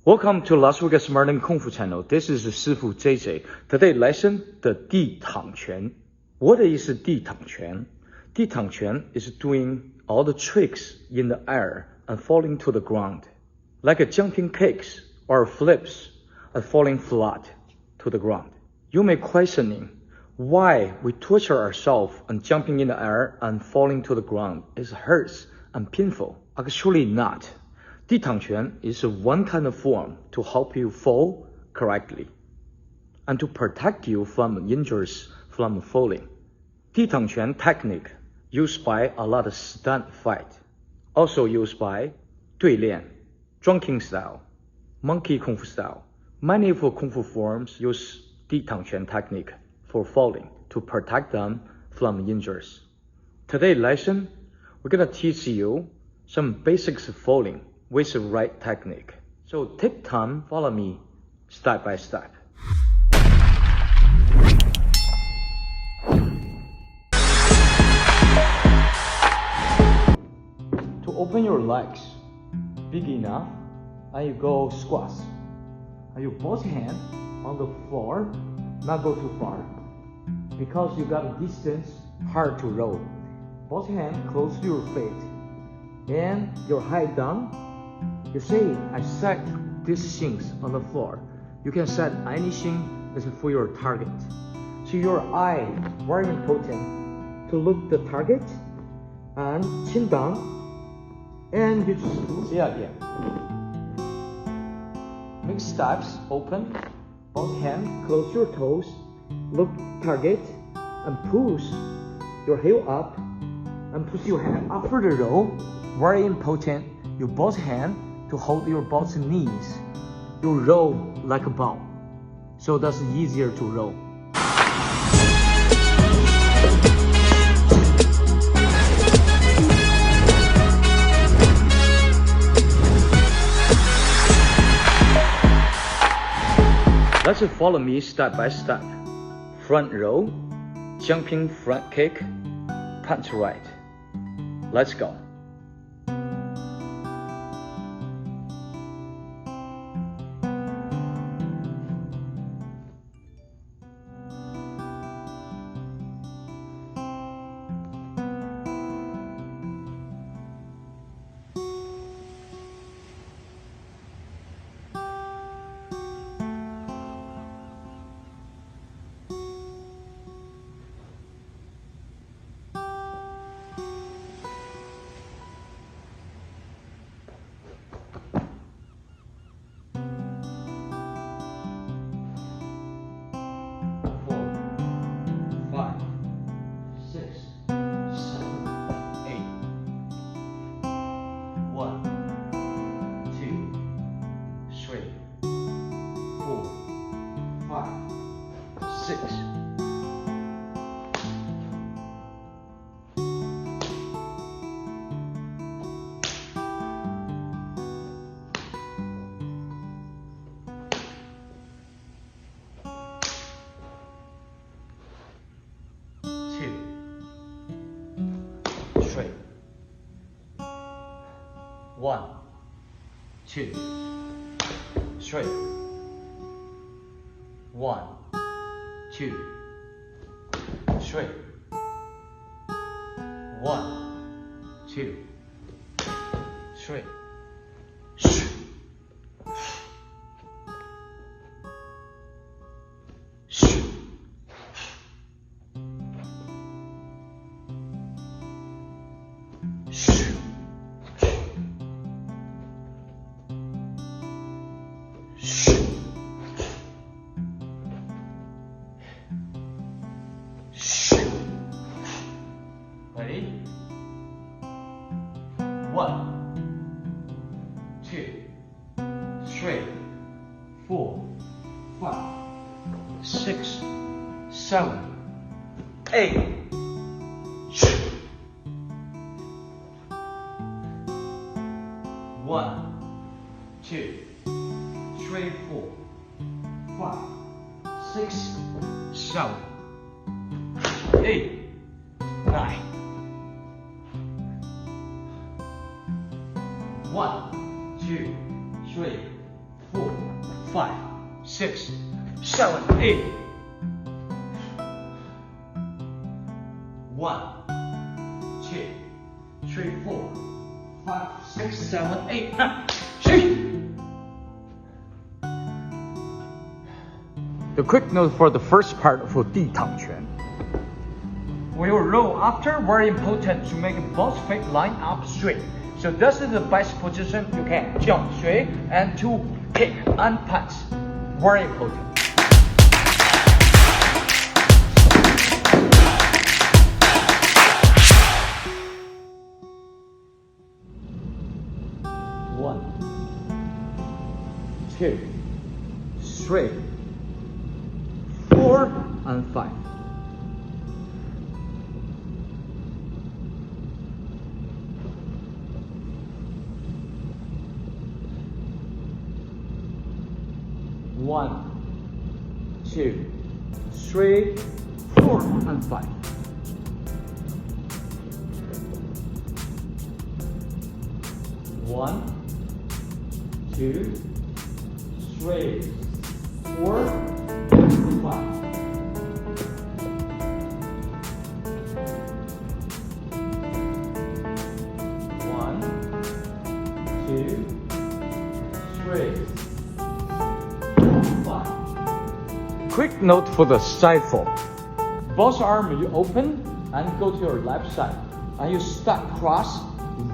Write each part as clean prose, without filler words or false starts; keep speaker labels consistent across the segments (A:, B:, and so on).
A: Welcome to Las Vegas Modern Kung Fu channel. This is 师傅 JJ. Today lesson the Ditangquan. What is Ditangquan? Ditangquan is doing all the tricks in the air and falling to the ground, like a jumping kicks or flips and falling flat to the ground. You may questioning why we torture ourselves and jumping in the air and falling to the ground. It hurts and painful. Actually not. Ditangquan is one kind of form to help you fall correctly and to protect you from injuries from falling. Ditangquan technique used by a lot of stunt fight, also used by 对练, drunken style, monkey kung fu style. Many of kung fu forms use Ditangquan technique for falling to protect them from injuries. Today's lesson, we're gonna teach you some basics of falling with the right technique. So take time, follow me step by step. To open your legs big enough, and you go squats. And you both hands on the floor, not go too far. Because you got a distance, hard to roll. Both hands close to your feet. And your head down. You say, I set these things on the floor. You can set anything that's for your target. So your eye, very important to look the target and chin down. And you just say again. Make steps open, both hands, close your toes, look target, and push your heel up, and push your hand after the roll. Very important, your both hand to hold your both knees. You roll like a ball, so that's easier to roll. Let's follow me step by step. Front roll, jumping front kick, punch right. Let's go. Six. Two. Three. 1, 2, 3. 1, 2, 3. 1, 2, 3. Ready? 1, 2, 3, 4, 5, 6, 7, 8. 1, 2, 3, 4, 5, 6, 7, 8, 9. 1, 2, 3, 4, 5, 6, 7, 8. 1, 2, 3, 4, 5, 6, 7, 8, 9, 10. The quick note for the first part of Ditangquan. We will roll after, very important to make a both feet line up straight. So this is the best position you can jump straight and to kick and punch. Very important. One, two, three, 4 and 5. One, 2, 3, 4 and 5. One, 2, 3, 4, 5. One, 2, 3, 5. Quick note for the side fold. Both arms you open and go to your left side, and you start cross,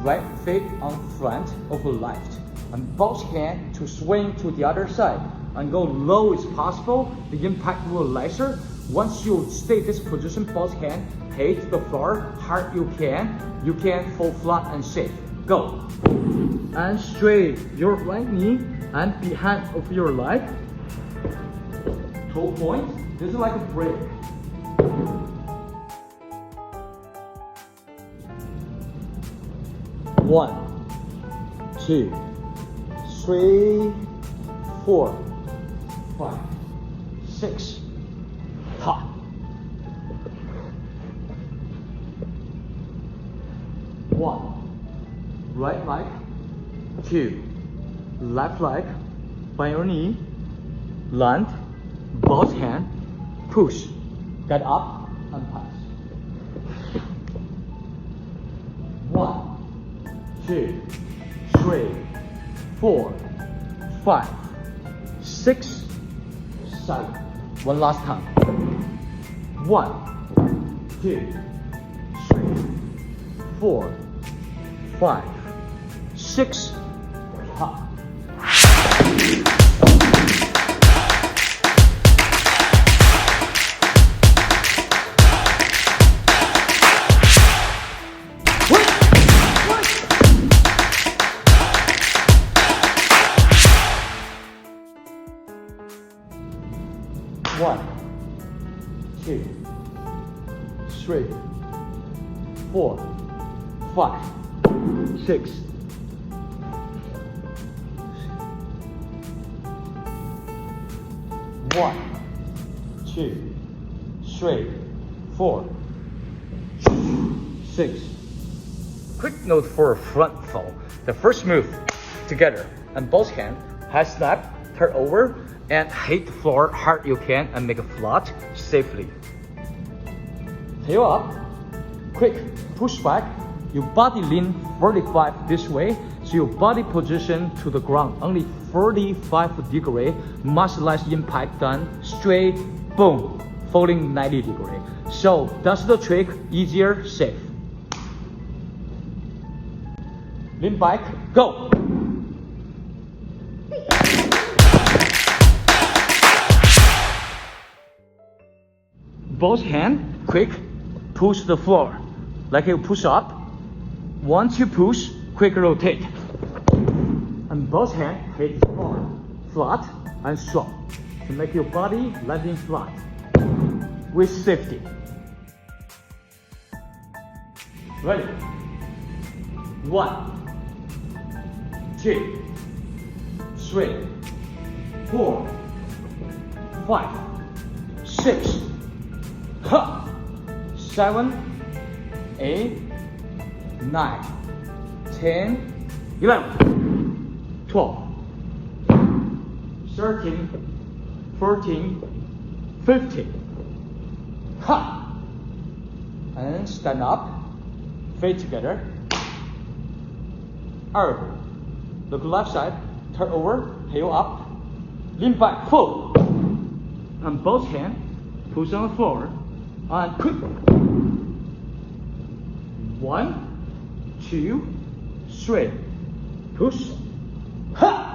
A: right feet on front of the left, and both hands to swing to the other side and go low as possible. The impact will lesser. Once you stay this position, both hands hit the floor hard you can fall flat and safe. Go. And straight your right knee and behind of your leg. Toe point. This is like a break. One, 2, 3, 4, 5, 6. Ha. One, right leg, 2, left leg, by your knee, land, both hands, push, get up and pass. 1, 2, 3, 4, 5, 6, 7. One last time. 1, 2, 3, 4, 5, 6. Ha. One, 2, 3, 4, 5, 6. One, 2, 3, 4, 6. Quick note for a front fall. The first move together and both hands, high snap, turn over, and hit the floor hard you can and make a flat safely. Tail up, quick push back, your body lean 45 this way, so your body position to the ground only 45 degree, much less impact than straight, boom, folding 90 degree. So that's the trick, easier, safe. Lean back, go! Both hands, quick, push the floor. Like you push up. Once you push, quick rotate. And both hands hit the floor, flat and strong. To make your body landing flat. With safety. Ready? 1, 2, 3, 4, 5, 6. 7, 8, 9, 10, 11, 12, 13, 14, 15. Ha! And stand up, feet together. 2步 Look left side, turn over, heel up, lean back, full. And both hands, push on the floor, and quick. 1, 2, 3, push. Ha!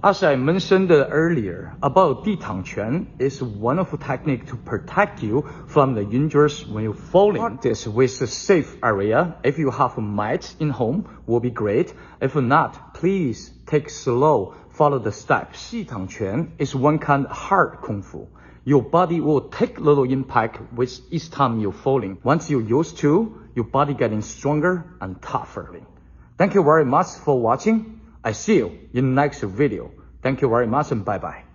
A: As I mentioned earlier, about Ditangquan is one of the techniques to protect you from the injuries when you're falling. Practice with a safe area. If you have a mat in home, will be great. If not, please take slow, follow the steps. Ditangquan is one kind of hard kung fu. Your body will take little impact with each time you're falling. Once you're used to, your body getting stronger and tougher. Thank you very much for watching. I see you in next video. Thank you very much and bye-bye.